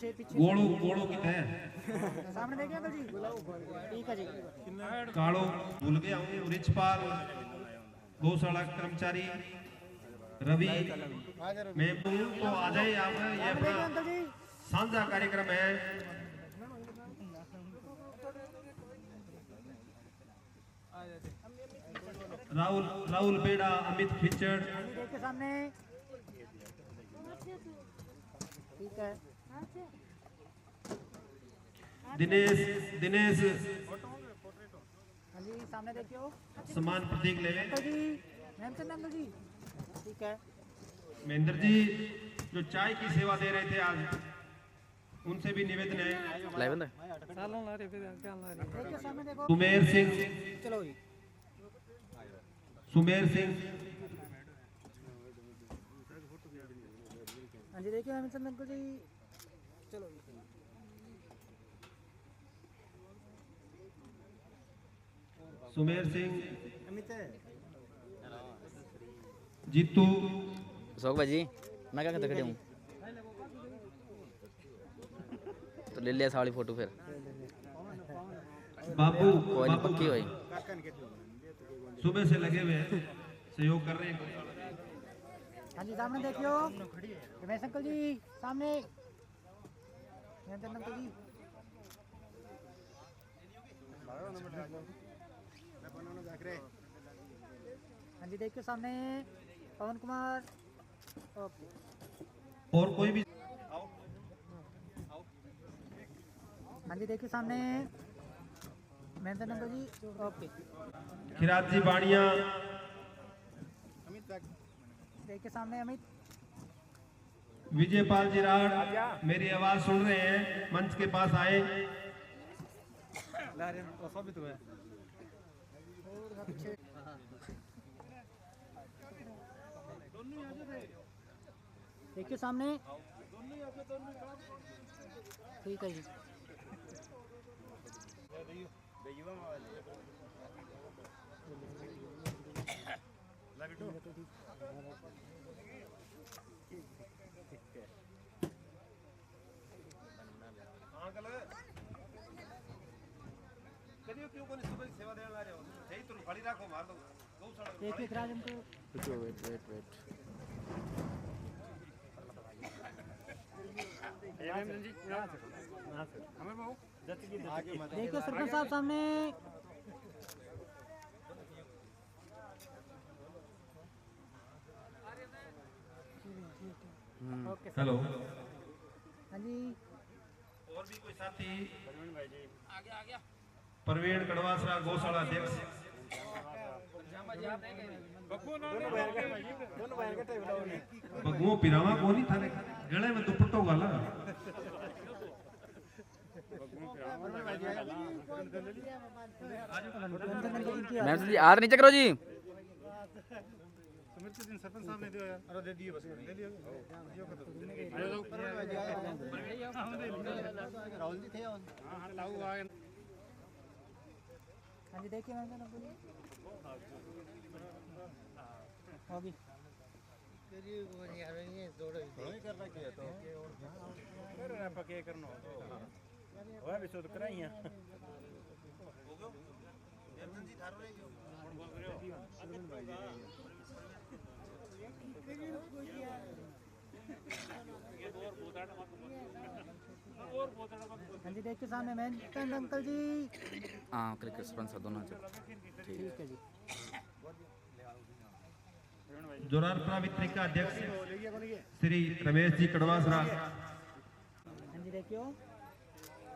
पीछे पीछे गोड़ू गोड़ू की है सामने देखिए अंकल जी। ठीक है जी। कालो भूल गया हूँ रिचपाल गौशाला कर्मचारी रवि मैं तो आ जाए आप। ये सामने देखिए अंकल अपना जी। साझा कार्यक्रम है। राहुल राहुल बेड़ा अमित खिचड़ देखिए सामने। ठीक है। दिनेश दिनेश हाँ जी सामने देखियो। सम्मान प्रतीक ले लें। अंकल जी हेमचंद अंकल जी। ठीक है। महेंद्र जी जो चाय की सेवा दे रहे थे आज उनसे भी निवेदन है। देखिए सामने देखो। सुमेर सिंह चलो जी। सुमेर सिंह हाँ जी देखिए हेमचंद अंकल जी। चलो जी। सुमेर सिंह जीतू अशोक भाजी मैं क्या कहता खड़ी हूँ तो ले लिया साड़ी फोटो फिर बाबू कोई नहीं पक्की हुई सुबह से लगे हुए हैं सहयोग कर रहे हैं। हाँ जी सामने देखियो रमेश अंकल जी सामने हेमचंद अंकल जी। हाँ जी देखियो सामने पवन कुमार। ओके। और कोई भी हाँ जी देखिए सामने महेंद्र अंकल जी। ओके। खिरात जी बाणिया देखिए सामने अमित। विजयपाल जी राठ मेरी आवाज सुन रहे हैं मंच के पास आए। देखिए सामने। ठीक है जी। देखिए राज हमको। वेट देखिए सरपंच साहब सामने। Okay sir. हेलो हाँ जी और भी कोई साथी प्रवीण कड़वासरा गौशाला अध्यक्ष बगुओं पिरावा को नहीं थाने गले में दुपट्टो वाला मैम जी हाथ नीचे करो जी सरपंच साहब ने दिया यार। अरे दे दिए बस ले लियो। राहुल जी थे। हां लाऊ आ गए। हाँ जी देखिए मैम होगी। तेरी वो यार ये दौड़ ही कर रहा है तो कर रहा पके करनो ओए भी तो कराई है। हो गयो जर्मन जी थारो रही कौन बोल रहे हो। हाँ जी देखिए सामने महेंद्र अंकल जी। हाँ क्रिकेट स्पॉन्सर दोनों ठीक है जी। जोरार पत्रिका अध्यक्ष श्री रमेश जी कड़वासरा। हाँ जी देखियो।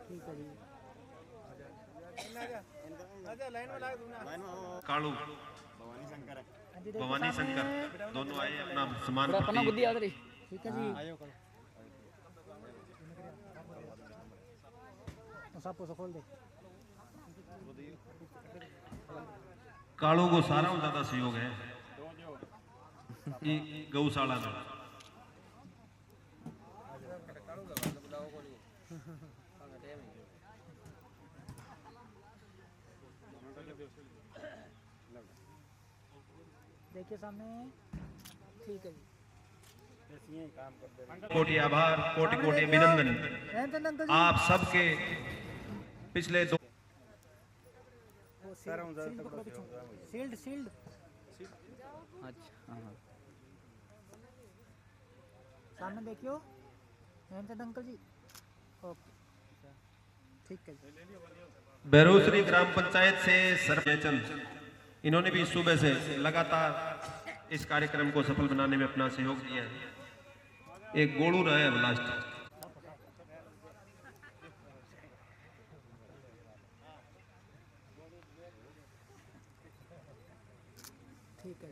ठीक है जी। कालू हाँ जी देखिए भवानी सामने। शंकर दोनों आए अपना सम्मान अपना बुद्धि याद रही ठीक है जी। सब को खोल दे। कालू को सारा ज्यादा सहयोग है गौशाला में। देखिए सामने। ठीक है जी। ऐसे ही काम करते रहे। कोटि आभार, कोटि कोटि अभिनंदन प्रेमचंद अंकल जी आप सबके। पिछले दो वो शील्ड पकड़ो पीछे। शील्ड शील्ड अच्छा हाँ सामने देखियो प्रेमचंद अंकल जी। ओके ठीक है जी। बेरोसरी ग्राम पंचायत से सरपंच, इन्होंने भी सुबह से लगातार इस कार्यक्रम को सफल बनाने में अपना सहयोग दिया है। एक गोलू रहा है लास्ट। ठीक है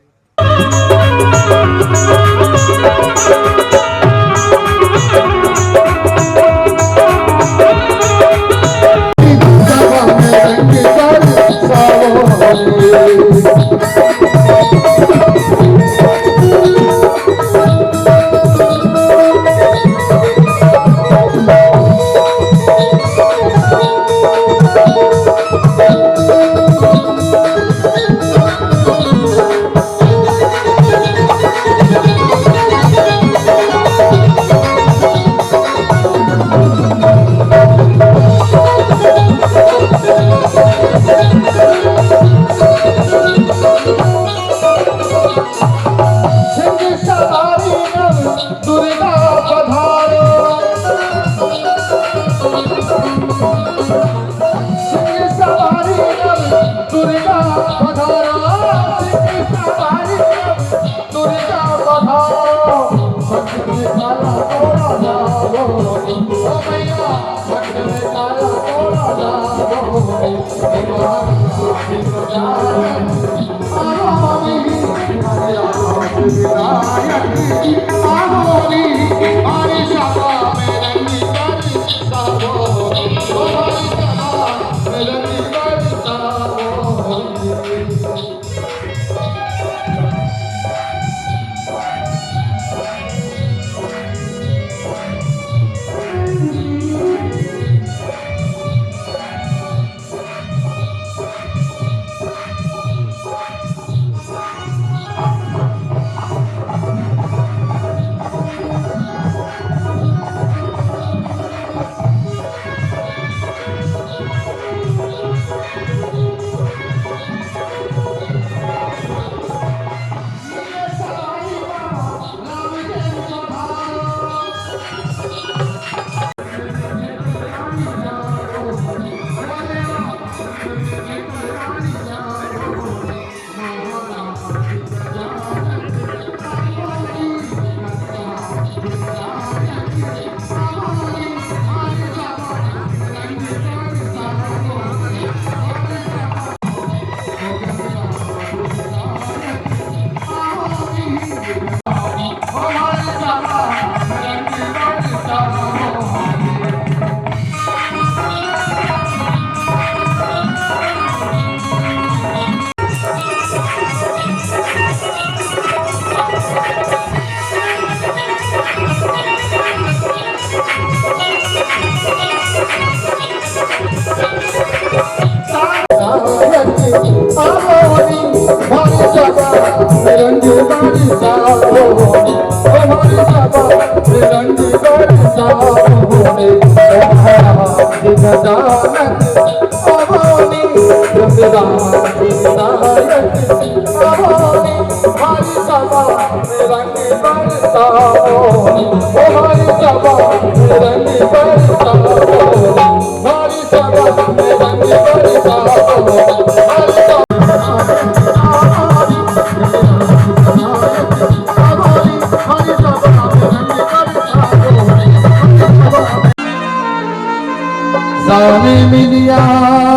मिलिया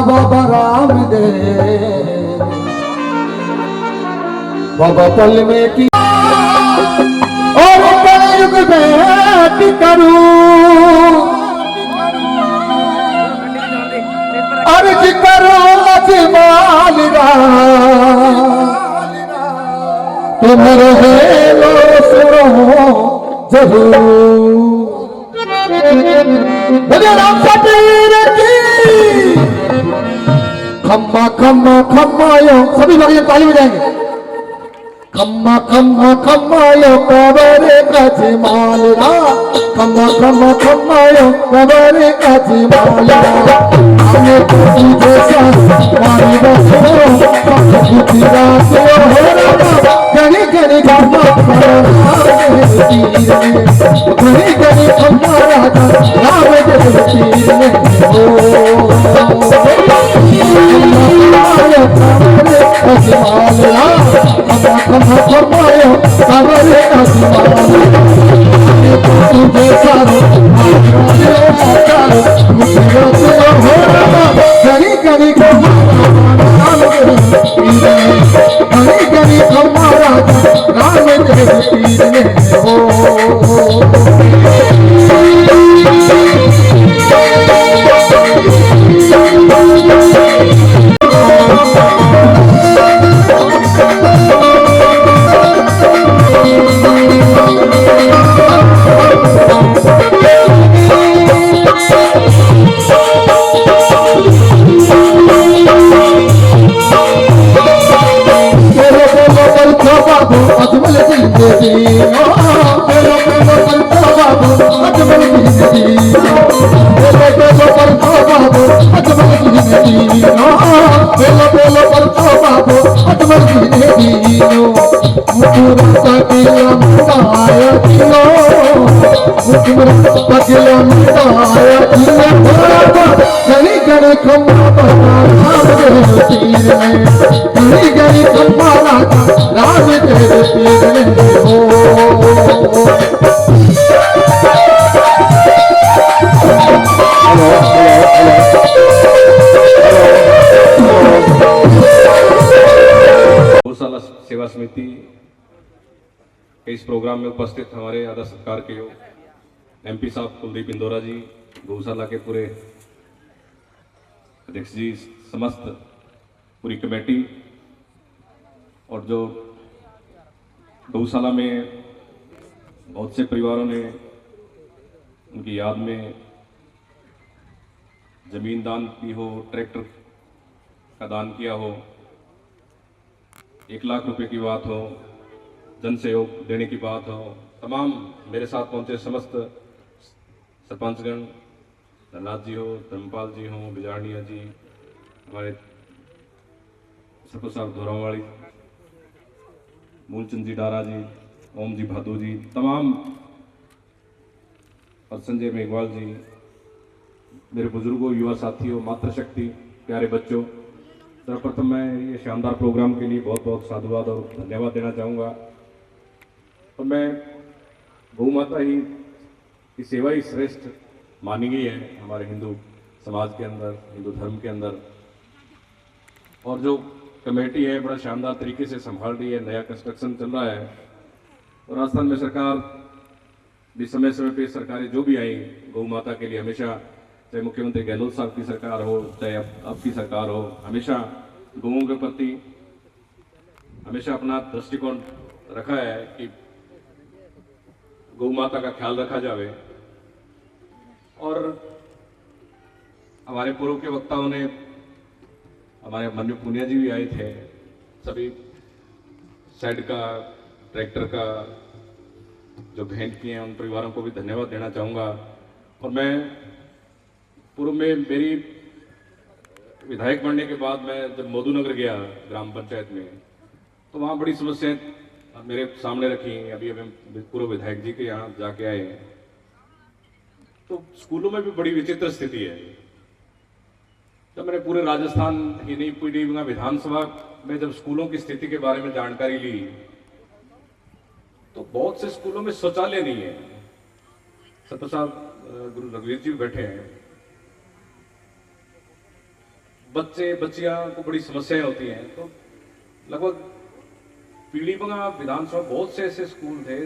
बाबा राम दे बाबा पल में की और कलयुग में करूं अर्ज करो अजमाल तुम रहे लो सुनो जरूर राम फकीर की खम्मा खम्मा खम्मा यो सभी लोग ये ताली बजाएंगे। खम्मा खम्मा खम्मा यो कबरे काची मालरा खम्मा खम्मा खम्मा यो कबरे काची मालरा हमें तो तुझे साथ मारी बसो कुछ रात हो रहा गनी गनी खम्मा तीर में गनी गनी खम्मा राजा राम जय तीर में गौशाला सेवा समिति के इस प्रोग्राम में उपस्थित हमारे आदर सत्कार के एमपी साहब कुलदीप इंदौरा जी, गौशाला के पूरे अध्यक्ष जी, समस्त पूरी कमेटी और जो गौशाला में बहुत से परिवारों ने उनकी याद में जमीन दान की हो, ट्रैक्टर का दान किया हो, 1 लाख रुपए की बात हो, जन सहयोग देने की बात हो, तमाम मेरे साथ पहुंचे समस्त सरपंचगण, धनराज जी हो, धर्मपाल जी हो, बिजारनिया जी, हमारे सरपंच साहब धोरावाड़ी, मूलचंद जी डारा जी, ओम जी भादू जी, तमाम और संजय मेघवाल जी, मेरे बुजुर्गों, युवा साथियों, मातृशक्ति, प्यारे बच्चों, सर्वप्रथम मैं ये शानदार प्रोग्राम के लिए बहुत बहुत साधुवाद और धन्यवाद देना चाहूँगा। और मैं गौ माता ही की सेवा ही श्रेष्ठ मानी गई है हमारे हिंदू समाज के अंदर, हिंदू धर्म के अंदर। और जो कमेटी है बड़ा शानदार तरीके से संभाल रही है, नया कंस्ट्रक्शन चल रहा है। और राजस्थान में सरकार भी समय समय पे सरकारें जो भी आई गौ माता के लिए हमेशा, चाहे मुख्यमंत्री गहलोत साहब की सरकार हो, चाहे अब की सरकार हो, हमेशा गौओं के प्रति हमेशा अपना दृष्टिकोण रखा है कि गौ माता का ख्याल रखा जाए। और हमारे पूर्व के वक्ताओं ने, हमारे मन्यु पुनिया जी भी आए थे, सभी शेड का, ट्रैक्टर का जो भेंट किए हैं उन परिवारों को भी धन्यवाद देना चाहूँगा। और मैं पूर्व में मेरी विधायक बनने के बाद मैं जब मधुनगर गया ग्राम पंचायत में, तो वहाँ बड़ी समस्याएं मेरे सामने रखी। अभी अभी पूर्व विधायक जी के यहाँ जाके आए, तो स्कूलों में भी बड़ी विचित्र स्थिति है। जब मैंने पूरे राजस्थान ही नहीं, पूरी विधानसभा में जब स्कूलों की स्थिति के बारे में जानकारी ली, तो बहुत से स्कूलों में शौचालय नहीं है। सत्ता साहब गुरु रघुवीर जी बैठे हैं, बच्चे बच्चियां को बड़ी समस्याएं होती हैं। तो लगभग पीलीभंगा विधानसभा बहुत से ऐसे स्कूल थे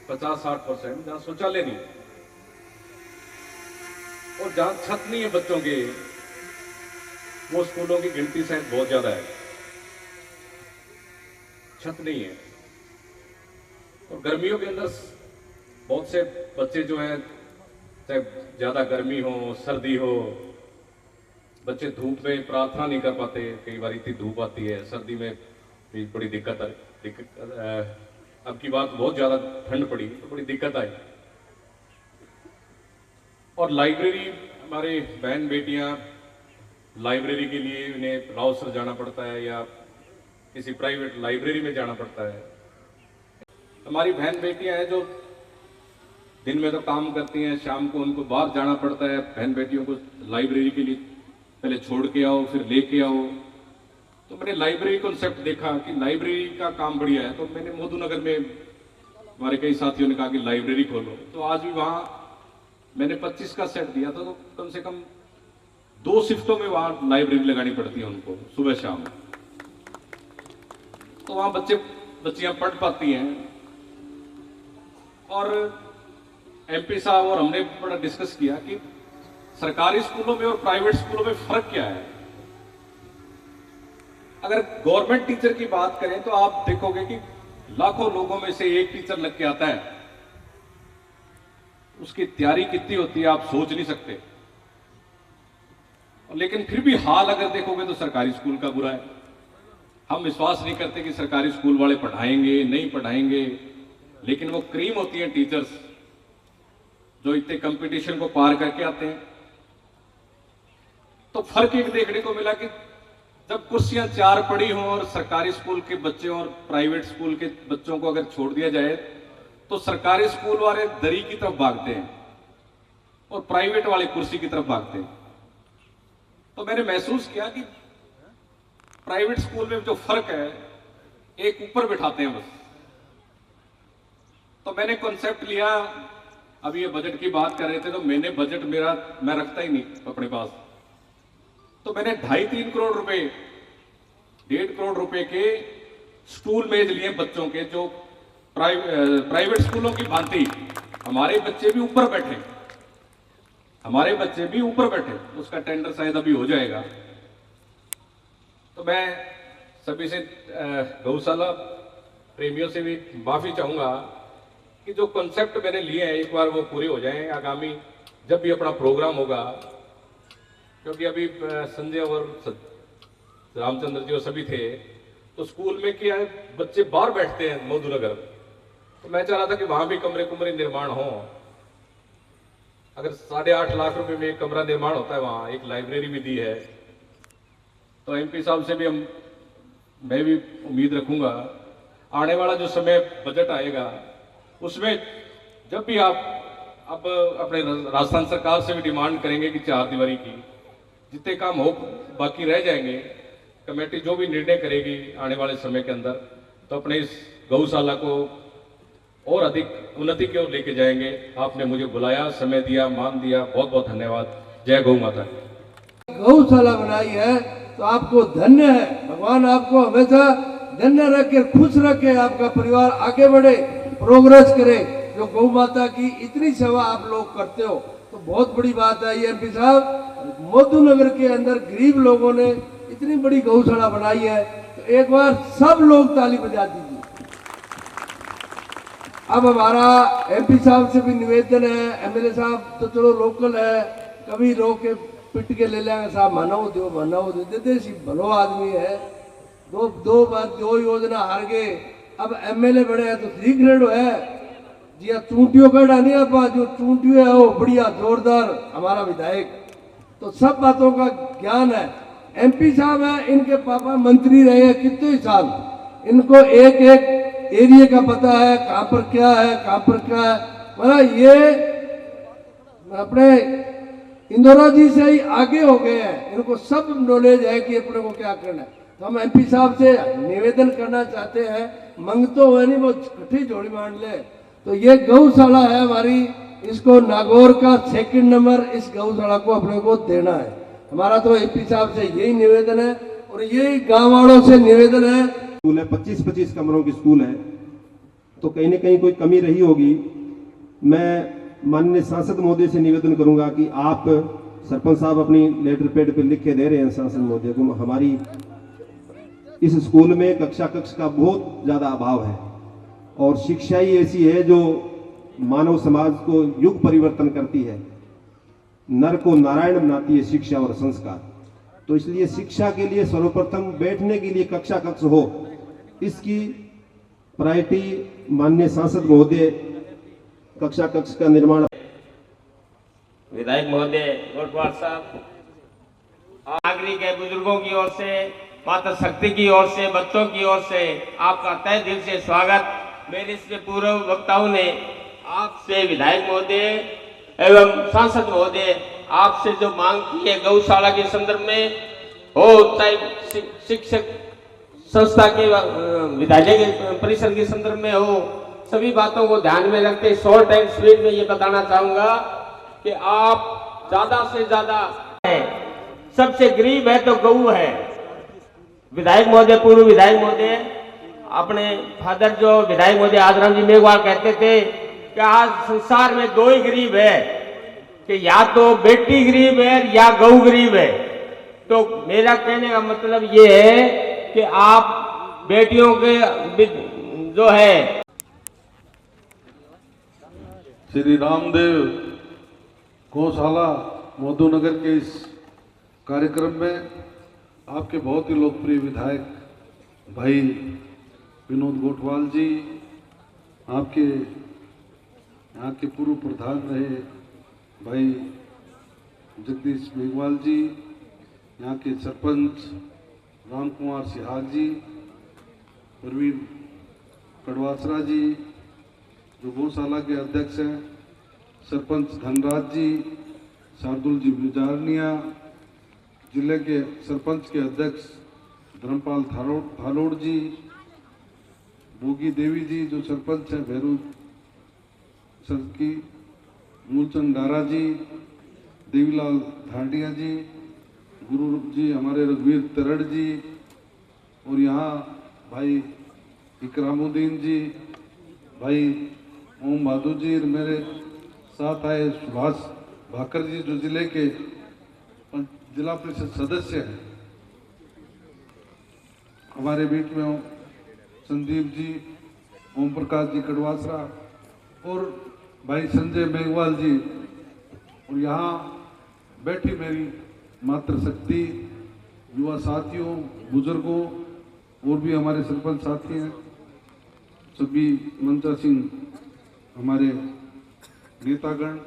50-60% जहां शौचालय नहीं और जहां छत नहीं है बच्चों के, वो स्कूलों की गिनती शायद बहुत ज्यादा है, छत नहीं है। और गर्मियों के अंदर बहुत से बच्चे जो है, चाहे ज्यादा गर्मी हो, सर्दी हो, बच्चे धूप में प्रार्थना नहीं कर पाते। कई बार इतनी धूप आती है, सर्दी में भी बड़ी दिक्कत अब की बात बहुत ज़्यादा ठंड पड़ी तो बड़ी दिक्कत आई। और लाइब्रेरी, हमारे बहन बेटियां लाइब्रेरी के लिए उन्हें रावसर जाना पड़ता है या किसी प्राइवेट लाइब्रेरी में जाना पड़ता है। हमारी बहन बेटियां हैं जो दिन में तो काम करती हैं, शाम को उनको बाहर जाना पड़ता है। बहन बेटियों को लाइब्रेरी के लिए पहले छोड़ के आओ, फिर लेके आओ। तो मैंने लाइब्रेरी कॉन्सेप्ट देखा कि लाइब्रेरी का काम बढ़िया है, तो मैंने मोदू नगर में हमारे कई साथियों ने कहा कि लाइब्रेरी खोलो। तो आज भी वहाँ मैंने 25 का सेट दिया था, तो कम से कम 2 शिफ्टों में वहाँ लाइब्रेरी लगानी पड़ती है उनको, सुबह शाम। तो वहाँ बच्चियां पढ़ पाती हैं। और एमपी साहब और हमने बड़ा डिस्कस किया कि सरकारी स्कूलों में और प्राइवेट स्कूलों में फर्क क्या है। अगर गवर्नमेंट टीचर की बात करें तो आप देखोगे कि लाखों लोगों में से एक टीचर लग के आता है, उसकी तैयारी कितनी होती है आप सोच नहीं सकते। लेकिन फिर भी हाल अगर देखोगे तो सरकारी स्कूल का बुरा है। हम विश्वास नहीं करते कि सरकारी स्कूल वाले पढ़ाएंगे, नहीं पढ़ाएंगे, लेकिन वो क्रीम होती हैं टीचर्स जो इतने कंपटीशन को पार करके आते हैं। तो फर्क एक देखने को मिला कि जब कुर्सियां 4 पड़ी हों और सरकारी स्कूल के बच्चों और प्राइवेट स्कूल के बच्चों को अगर छोड़ दिया जाए तो सरकारी स्कूल वाले दरी की तरफ भागते हैं और प्राइवेट वाले कुर्सी की तरफ भागते हैं। तो मैंने महसूस किया कि प्राइवेट स्कूल में जो फर्क है, एक ऊपर बिठाते हैं बस। तो मैंने कॉन्सेप्ट लिया, अभी ये बजट की बात कर रहे थे तो मैंने बजट मैं रखता ही नहीं अपने पास। तो मैंने 2.5-3 करोड़ रुपए, 1.5 करोड़ रुपए के स्टूल मेज लिए बच्चों के, जो प्राइवेट स्कूलों की भांति हमारे बच्चे भी ऊपर बैठे, हमारे बच्चे भी ऊपर बैठे। उसका टेंडर शायद अभी हो जाएगा। तो मैं सभी से, गौशाला प्रेमियों से भी माफी चाहूंगा कि जो कॉन्सेप्ट मैंने लिए हैं एक बार वो पूरे हो जाएं आगामी जब भी अपना प्रोग्राम होगा। क्योंकि अभी संजय और रामचंद्र जी और सभी थे तो स्कूल में क्या है, बच्चे बाहर बैठते हैं मोदू नगर। तो मैं चाह रहा था कि वहां भी कमरे निर्माण हो। अगर 8.5 लाख रुपए में एक कमरा निर्माण होता है, वहां एक लाइब्रेरी भी दी है, तो एमपी साहब से भी मैं भी उम्मीद रखूंगा आने वाला जो समय बजट आएगा उसमें जब भी आप अब अपने राजस्थान सरकार से भी डिमांड करेंगे कि 4 दीवारी की जितने काम हो बाकी रह जाएंगे, कमेटी जो भी निर्णय करेगी आने वाले समय के अंदर, तो अपने इस गौशाला को और अधिक उन्नति की ओर लेके जाएंगे। आपने मुझे बुलाया, समय दिया, मान दिया, बहुत बहुत धन्यवाद। जय गौ माता। गौशाला बनाई है तो आपको धन्य है। भगवान आपको हमेशा धन्य रखे, खुश रखे, आपका परिवार आगे बढ़े, प्रोग्रेस करे। जो गौ माता की इतनी सेवा आप लोग करते हो तो बहुत बड़ी बात है। ये एमपी साहब, मोदू नगर के अंदर गरीब लोगों ने इतनी बड़ी गौशाला बनाई है, तो एक बार सब लोग ताली बजा दीजिए। अब हमारा एमपी साहब से भी निवेदन है, एमएलए साहब तो चलो लोकल है, कभी रोक के पिट के ले लेंगे, साहब मानव दो देते, भलो आदमी है। दो बार 2 योजना हार गए, अब एमएलए बड़े हैं तो 3 ग्रेड है जी। चूंटियों का डानी आप जो चूंटियों है वो बढ़िया जोरदार हमारा विधायक, तो सब बातों का ज्ञान है। एमपी साहब है, इनके पापा मंत्री रहे हैं कितने साल, इनको एक एरिया का पता है, कहां पर क्या है, कहां पर क्या है। मतलब ये अपने इंदौरा जी से ही आगे हो गए हैं, इनको सब नॉलेज है कि अपने को क्या करना है। तो हम एमपी साहब से निवेदन करना चाहते हैं, मंगतो हुए नहीं वो कठी जोड़ी मान ले। तो ये गौशाला है हमारी, इसको नागौर का 2nd नंबर इस गौशाला को अपने को देना है। हमारा तो एमपी साहब से यही निवेदन है और यही गांव वालों से निवेदन है। स्कूल है, 25-25 कमरों की स्कूल है, तो कहीं ना कहीं कोई कमी रही होगी। मैं माननीय सांसद महोदय से निवेदन करूंगा कि आप, सरपंच साहब अपनी लेटर पैड पे लिख के दे रहे हैं सांसद महोदय को, हमारी इस स्कूल में कक्षा का बहुत ज्यादा अभाव है और शिक्षा ही ऐसी है जो मानव समाज को युग परिवर्तन करती है, नर को नारायण बनाती है शिक्षा और संस्कार। तो इसलिए शिक्षा के लिए सर्वप्रथम बैठने के लिए कक्षा हो, इसकी प्रायोरिटी माननीय सांसद महोदय कक्षा कक्ष का निर्माण। विधायक महोदय गोटवाल साहब, नागरिक है, बुजुर्गों की ओर से, माता शक्ति की ओर से, बच्चों की ओर से आपका तहे दिल से स्वागत। मेरे इसके पूर्व वक्ताओं ने आपसे विधायक महोदय एवं सांसद महोदय आपसे जो मांग की है गौशाला के संदर्भ में हो, चाहे शिक्षक संस्था के विद्यालय के परिसर के संदर्भ में हो, सभी बातों को ध्यान में रखते शॉर्ट एंड स्वीट में ये बताना चाहूंगा कि आप ज्यादा से ज्यादा है, सबसे गरीब है तो गऊ है। विधायक महोदय, पूर्व विधायक महोदय, अपने फादर जो विधायक महोदय आदराम जी मेघवाल कहते थे कि आज संसार में दो ही गरीब है, कि या तो बेटी गरीब है या गऊ गरीब है। तो मेरा कहने का मतलब ये है कि आप बेटियों के जो है श्री रामदेव गौशाला मधुनगर के इस कार्यक्रम में आपके बहुत ही लोकप्रिय विधायक भाई विनोद गोटवाल जी, आपके यहाँ के पूर्व प्रधान रहे भाई जगदीश मेघवाल जी, यहाँ के सरपंच राम कुमार सिहाग जी, प्रवीण कड़वासरा जी जो गौशाला के अध्यक्ष हैं, सरपंच धनराज जी, शार्दुल जी बिजारनिया, जिले के सरपंच के अध्यक्ष धर्मपाल थालोड़ जी, भोगी देवी जी जो सरपंच है भैरू सर की, मूलचंद डारा जी, देवीलाल धांडिया जी, गुरु जी हमारे रघुवीर तरड़ जी, और यहाँ भाई इकरामुद्दीन जी, भाई ओम बहादुर जी, मेरे साथ आए सुभाष भाकर जी जो जिले के जिला परिषद सदस्य हैं, हमारे बीच में संदीप जी, ओम प्रकाश जी कड़वासरा और भाई संजय मेघवाल जी, और यहाँ बैठी मेरी मातृशक्ति, युवा साथियों, बुजुर्गों और भी हमारे सरपंच साथी हैं, सभी मंचा सिंह हमारे नेतागण।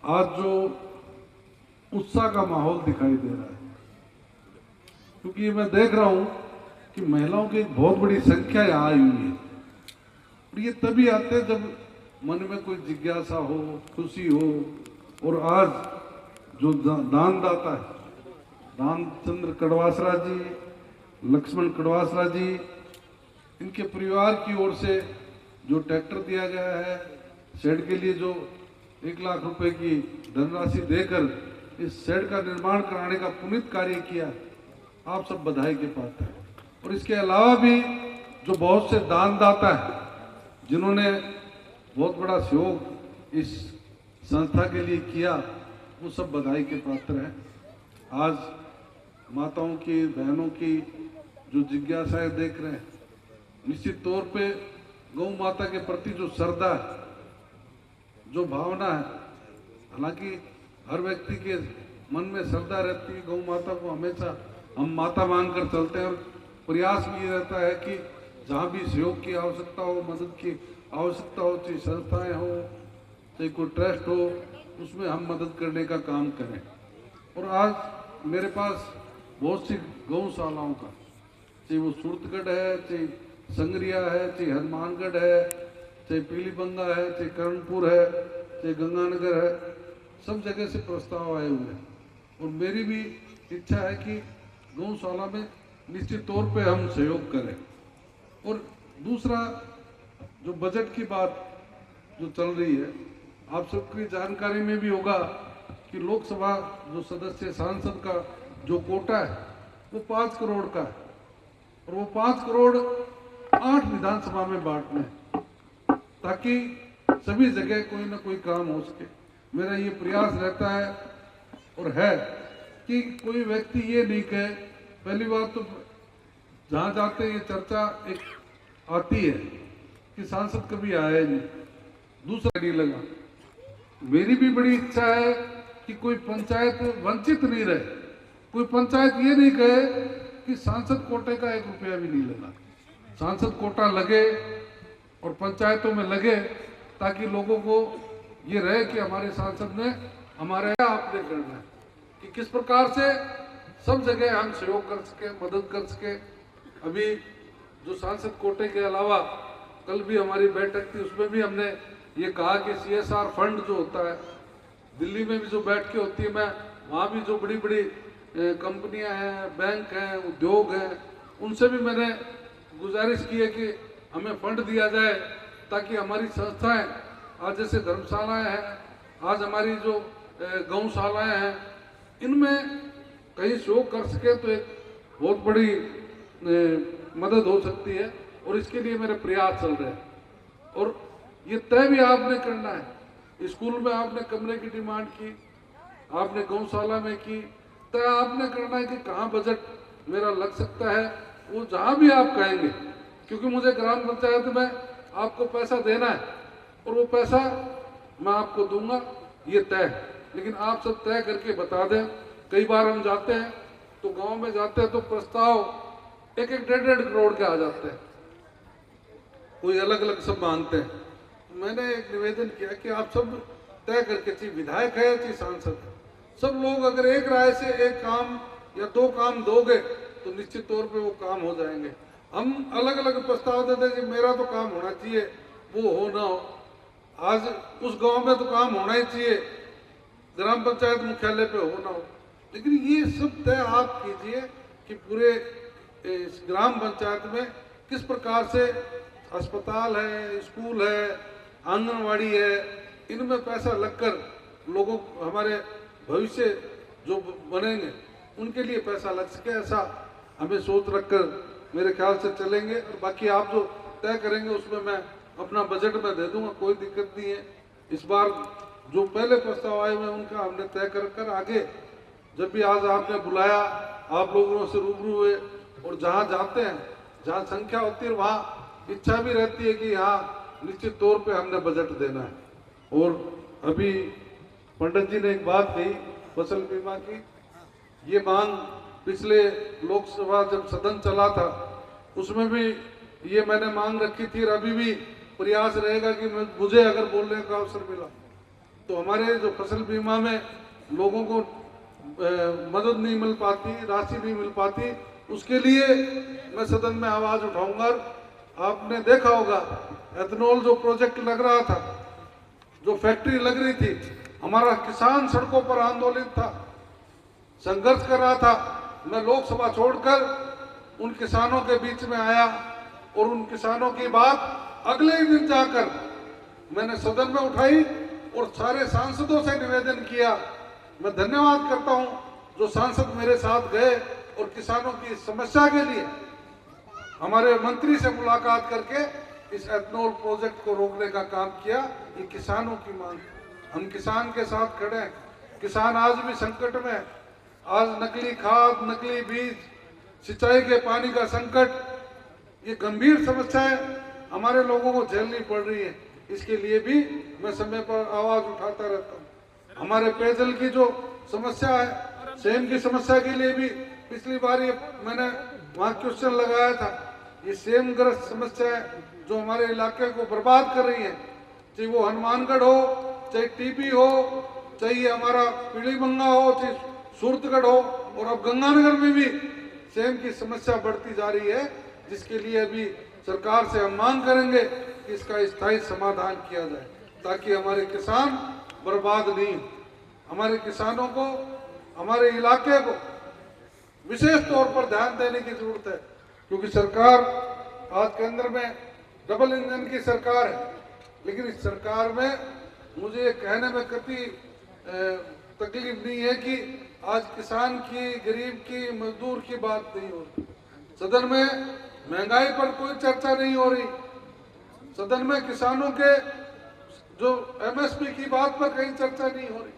आज जो उत्साह का माहौल दिखाई दे रहा है, क्योंकि मैं देख रहा हूं कि महिलाओं की एक बहुत बड़ी संख्या यहाँ आई हुई है, और ये तभी आते हैं जब मन में कोई जिज्ञासा हो, खुशी हो। और आज जो दानदाता है, रामचंद्र कड़वासरा जी, लक्ष्मण कड़वासरा जी, इनके परिवार की ओर से जो ट्रैक्टर दिया गया है, शेड के लिए जो 1 लाख रुपए की धनराशि देकर इस शेड का निर्माण कराने का पुनीत कार्य किया, आप सब बधाई के पात्र हैं। और इसके अलावा भी जो बहुत से दानदाता हैं जिन्होंने बहुत बड़ा सहयोग इस संस्था के लिए किया, वो सब बधाई के पात्र हैं। आज माताओं की, बहनों की जो जिज्ञासाएं देख रहे हैं, निश्चित तौर पे गौ माता के प्रति जो श्रद्धा है, जो भावना है, हालांकि हर व्यक्ति के मन में श्रद्धा रहती है, गौ माता को हमेशा हम माता मानकर चलते हैं, और प्रयास भी ये रहता है कि जहाँ भी सहयोग की आवश्यकता हो, मदद की आवश्यकता हो, चाहे संस्थाएं हो, चाहे कोई ट्रस्ट हो, उसमें हम मदद करने का काम करें। और आज मेरे पास बहुत सी गौशालाओं का, चाहे वो सूरतगढ़ है, चाहे संगरिया है, चाहे हनुमानगढ़ है, चाहे पीलीबंगा है, चाहे कर्णपुर है, चाहे गंगानगर है, सब जगह से प्रस्ताव आए हुए हैं। और मेरी भी इच्छा है कि गौशाला में निश्चित तौर पे हम सहयोग करें। और दूसरा जो बजट की बात जो चल रही है, आप सबकी जानकारी में भी होगा कि लोकसभा जो सदस्य सांसद का जो कोटा है वो 5 करोड़ का है, और वो 5 करोड़ 8 विधानसभा में बांटना है, ताकि सभी जगह कोई ना कोई काम हो सके। मेरा ये प्रयास रहता है और है कि कोई व्यक्ति ये नहीं कहे, पहली बात तो जहाँ जाते ये चर्चा एक आती है कि सांसद कभी आया नहीं, दूसरा नहीं लगा। मेरी भी बड़ी इच्छा है कि कोई पंचायत वंचित नहीं रहे, कोई पंचायत ये नहीं कहे कि सांसद कोटे का 1 रुपया भी नहीं लगा। सांसद कोटा लगे और पंचायतों में लगे, ताकि लोगों को ये रहे कि हमारे सांसद ने हमारे आपने करना है कि किस प्रकार से सब जगह हम सहयोग कर सके, मदद कर सके। अभी जो सांसद कोटे के अलावा कल भी हमारी बैठक थी, उसमें भी हमने ये कहा कि CSR फंड जो होता है, दिल्ली में भी जो बैठकें होती है, मैं वहाँ भी जो बड़ी बड़ी कंपनियां हैं, बैंक हैं, उद्योग हैं, उनसे भी मैंने गुजारिश की है कि हमें फंड दिया जाए, ताकि हमारी संस्थाएं, आज जैसे धर्मशालाएं हैं, आज हमारी जो गौशालाएं हैं, इनमें कहीं सहयोग कर सके तो एक बहुत बड़ी मदद हो सकती है। और इसके लिए मेरे प्रयास चल रहे हैं। और ये तय भी आपने करना है, स्कूल में आपने कमरे की डिमांड की, आपने गौशाला में की, तय आपने करना है कि कहाँ बजट मेरा लग सकता है, वो जहाँ भी आप कहेंगे, क्योंकि मुझे ग्राम पंचायत में आपको पैसा देना है और वो पैसा मैं आपको दूंगा, ये तय है। लेकिन आप सब तय करके बता दें। कई बार हम जाते हैं तो गांव में जाते हैं तो प्रस्ताव एक 1.5 करोड़ के आ जाते हैं, कोई अलग अलग सब मांगते हैं। तो मैंने एक निवेदन किया कि आप सब तय करके, चाहे विधायक है चाहे सांसद है, सब लोग अगर एक राय से एक काम या 2 काम दोगे तो निश्चित तौर पे वो काम हो जाएंगे। हम अलग अलग प्रस्ताव देते हैं कि मेरा तो काम होना चाहिए, वो हो ना हो। आज उस गांव में तो काम होना ही चाहिए, ग्राम पंचायत मुख्यालय पे हो ना हो। लेकिन ये सब तय आप कीजिए कि पूरे इस ग्राम पंचायत में किस प्रकार से अस्पताल है, स्कूल है, आंगनवाड़ी है, इनमें पैसा लगकर लोगों, हमारे भविष्य जो बनेंगे उनके लिए पैसा लग सके, ऐसा हमें सोच रखकर मेरे ख्याल से चलेंगे। और बाकी आप जो तय करेंगे उसमें मैं अपना बजट में दे दूंगा, कोई दिक्कत नहीं है। इस बार जो पहले प्रस्ताव आए हुए उनका हमने तय कर आगे, जब भी आज आपने बुलाया, आप लोगों से रूबरू हुए, और जहाँ जाते हैं, जहाँ संख्या होती है, वहाँ इच्छा भी रहती है कि यहाँ निश्चित तौर पे हमने बजट देना है। और अभी पंडित जी ने एक बात कही फसल बीमा की, ये मांग पिछले लोकसभा जब सदन चला था उसमें भी ये मैंने मांग रखी थी, और अभी भी प्रयास रहेगा कि मुझे अगर बोलने का अवसर मिला तो हमारे जो फसल बीमा में लोगों को मदद नहीं मिल पाती, राशि नहीं मिल पाती, उसके लिए मैं सदन में आवाज उठाऊंगा। आपने देखा होगा एथेनॉल जो प्रोजेक्ट लग रहा था, जो फैक्ट्री लग रही थी, हमारा किसान सड़कों पर आंदोलित था, संघर्ष कर रहा था। मैं लोकसभा छोड़कर उन किसानों के बीच में आया और उन किसानों की बात अगले ही दिन जाकर मैंने सदन में उठाई और सारे सांसदों से निवेदन किया। मैं धन्यवाद करता हूं जो सांसद मेरे साथ गए और किसानों की समस्या के लिए हमारे मंत्री से मुलाकात करके इस एथेनॉल प्रोजेक्ट को रोकने का काम किया। ये किसानों की मांग, हम किसान के साथ खड़े हैं। किसान आज भी संकट में है। आज नकली खाद, नकली बीज, सिंचाई के पानी का संकट, ये गंभीर समस्याएं हमारे लोगों को झेलनी पड़ रही है। इसके लिए भी मैं समय पर आवाज उठाता रहता हूँ। हमारे पेयजल की जो समस्या है, सेम की समस्या के लिए भी पिछली बार ये मैंने वहाँ क्वेश्चन लगाया था। ये सेम ग्रस्त समस्या है जो हमारे इलाके को बर्बाद कर रही है, चाहे वो हनुमानगढ़ हो, चाहे टीपी हो, चाहे हमारा पीलीबंगा हो, चाहे सूरतगढ़ हो, और अब गंगानगर में भी सेम की समस्या बढ़ती जा रही है, जिसके लिए अभी सरकार से हम मांग करेंगे कि इसका स्थायी समाधान किया जाए ताकि हमारे किसान बर्बाद नहीं। हमारे किसानों को, हमारे इलाके को विशेष तौर पर ध्यान देने की जरूरत है, क्योंकि सरकार आज केंद्र में डबल इंजन की सरकार है। लेकिन इस सरकार में मुझे कहने में कभी तकलीफ नहीं है कि आज किसान की, गरीब की, मजदूर की बात नहीं हो रही। सदन में महंगाई पर कोई चर्चा नहीं हो रही। सदन में किसानों के जो MSP की बात पर कहीं चर्चा नहीं हो रही।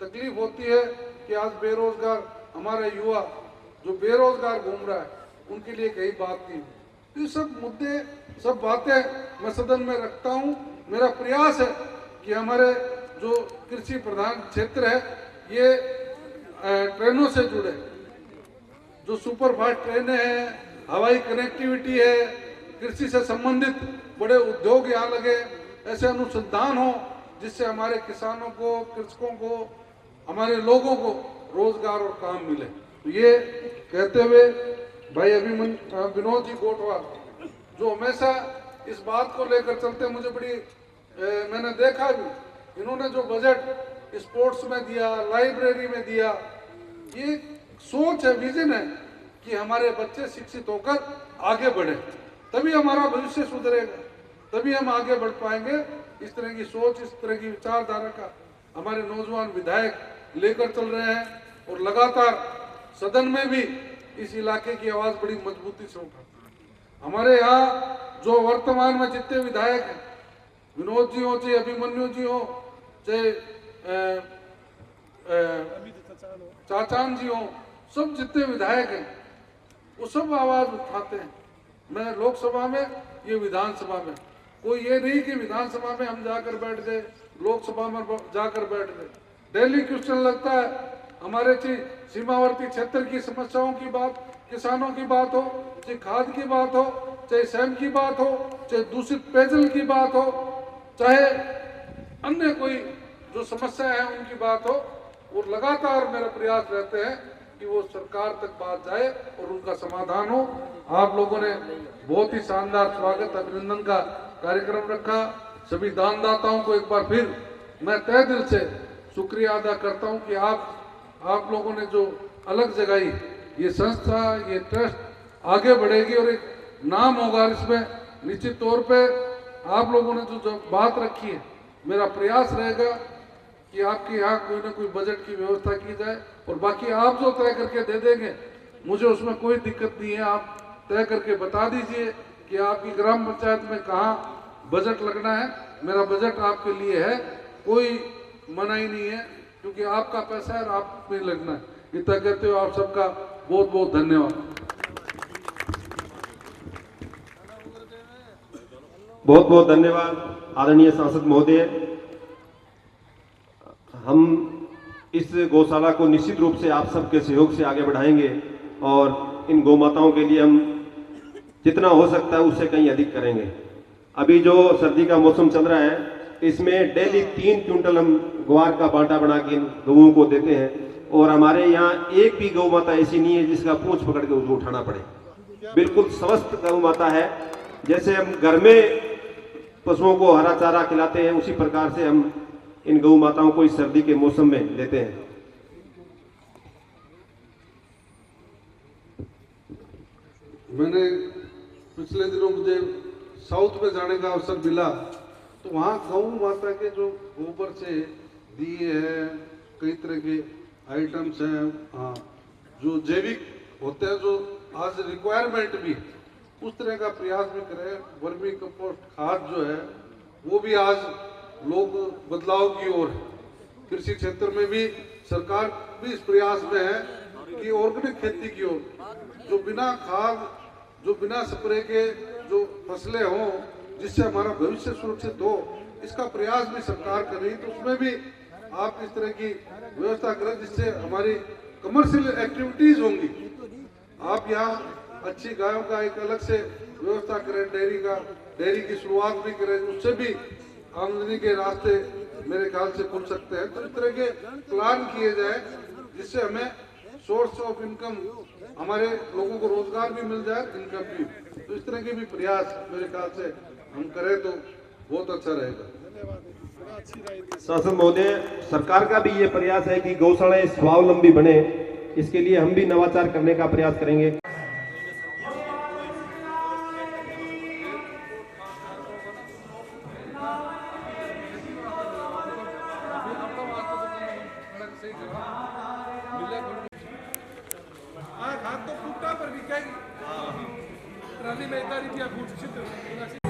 तकलीफ होती है कि आज बेरोजगार हमारा युवा जो बेरोजगार घूम रहा है, उनके लिए कहीं बात नहीं हुई। ये सब मुद्दे, सब बातें मैं सदन में रखता हूँ। मेरा प्रयास है कि हमारे जो कृषि प्रधान क्षेत्र है, ये ट्रेनों से जुड़े, जो सुपर फास्ट ट्रेनें हैं, हवाई कनेक्टिविटी है, कृषि से संबंधित बड़े उद्योग यहाँ लगे, ऐसे अनुसंधान हो जिससे हमारे किसानों को, कृषकों को, हमारे लोगों को रोजगार और काम मिले। तो ये कहते हुए भाई विनोद जी गोटवाल जो हमेशा इस बात को लेकर चलते हैं, मुझे बड़ी मैंने देखा भी, इन्होंने जो बजट स्पोर्ट्स में दिया, लाइब्रेरी में दिया, ये सोच है, विजन है कि हमारे बच्चे शिक्षित होकर आगे बढ़े, तभी हमारा भविष्य सुधरेगा, तभी हम आगे बढ़ पाएंगे। इस तरह की सोच, इस तरह की विचारधारा का हमारे नौजवान विधायक लेकर चल रहे हैं और लगातार सदन में भी इस इलाके की आवाज बड़ी मजबूती से उठाते हैं। हमारे यहाँ जो वर्तमान में जितने विधायक हैं, विनोद जी हो, चाहे अभिमन्यु जी हो, चाहे चाचान जी हो, सब जितने विधायक हैं वो सब आवाज उठाते हैं। मैं लोकसभा में, ये विधानसभा में, कोई ये नहीं कि विधानसभा में हम जाकर बैठ गए, लोकसभा में जाकर बैठ गए। डेली क्वेश्चन लगता है, हमारे सीमावर्ती क्षेत्र की समस्याओं की बात, किसानों की बात हो, चाहे खाद की बात हो, चाहे सैम की बात हो, चाहे दूषित पेयजल की बात हो, चाहे अन्य कोई जो समस्या है उनकी बात हो, और लगातार मेरा प्रयास रहते हैं कि वो सरकार तक बात जाए और उनका समाधान हो। आप लोगों ने बहुत ही शानदार स्वागत, अभिनंदन का कार्यक्रम रखा। सभी दानदाताओं को एक बार फिर मैं तहे दिल से शुक्रिया अदा करता हूं कि आप लोगों ने जो अलग जगाई, ये संस्था, ये ट्रस्ट आगे बढ़ेगी और एक नाम होगा इसमें। निश्चित तौर पे आप लोगों ने जो बात रखी है, मेरा प्रयास रहेगा कि आपके यहाँ कोई ना कोई बजट की व्यवस्था की जाए, और बाकी आप जो तय करके दे देंगे मुझे उसमें कोई दिक्कत नहीं है। आप तय करके बता दीजिए कि आपकी ग्राम पंचायत में कहाँ बजट लगना है, मेरा बजट आपके लिए है, कोई मनाही नहीं है, क्योंकि आपका पैसा है और आप में लगना है। इतना कहते हुए आप सबका बहुत बहुत धन्यवाद। बहुत बहुत धन्यवाद आदरणीय सांसद महोदय। हम इस गौशाला को निश्चित रूप से आप सबके सहयोग से आगे बढ़ाएंगे और इन गौ माताओं के लिए हम जितना हो सकता है उससे कहीं अधिक करेंगे। अभी जो सर्दी का मौसम चल रहा है, इसमें डेली 3 क्विंटल हम ग्वार का बांटा बना के इन गौओं को देते हैं, और हमारे यहाँ एक भी गौ माता ऐसी नहीं है जिसका पूंछ पकड़ के उसको उठाना पड़े। बिल्कुल स्वस्थ गौ माता है। जैसे हम घर में पशुओं को हरा चारा खिलाते हैं, उसी प्रकार से हम इन गौ माताओं को इस सर्दी के मौसम में लेते हैं। मैंने पिछले दिनों मुझे साउथ में जाने का अवसर मिला, तो वहाँ गौ माता के जो गोबर से दिए हैं, कई तरह के आइटम्स हैं, हाँ, जो जैविक होते हैं, जो आज रिक्वायरमेंट भी उस तरह का प्रयास भी करें। वर्मी कंपोस्ट खाद जो है वो भी आज लोग बदलाव की ओर, कृषि क्षेत्र में भी सरकार भी इस प्रयास में है कि ऑर्गेनिक खेती की ओर, जो बिना खाद, जो बिना स्प्रे के जो फसलें हों, जिससे हमारा भविष्य सुरक्षित हो, इसका प्रयास भी सरकार कर रही है। तो उसमें भी आप इस तरह की व्यवस्था करें जिससे हमारी कमर्शियल एक्टिविटीज होंगी। आप यहाँ अच्छी गायों का एक अलग से व्यवस्था करें, डेयरी की शुरुआत भी करें, उससे भी आमदनी के रास्ते मेरे ख्याल से खुल सकते हैं। तो इस तरह के प्लान किए जाए जिससे हमें सोर्स ऑफ इनकम, हमारे लोगों को रोजगार भी मिल जाए, इनकम भी। तो इस तरह के भी प्रयास मेरे ख्याल से हम करें तो बहुत अच्छा रहेगा। सांसद महोदय, सरकार का भी ये प्रयास है कि गौशालाएं स्वावलंबी बने, इसके लिए हम भी नवाचार करने का प्रयास करेंगे। खाद तो फूटा पर बिकेगी, ट्राली में 1 रुपया फूट।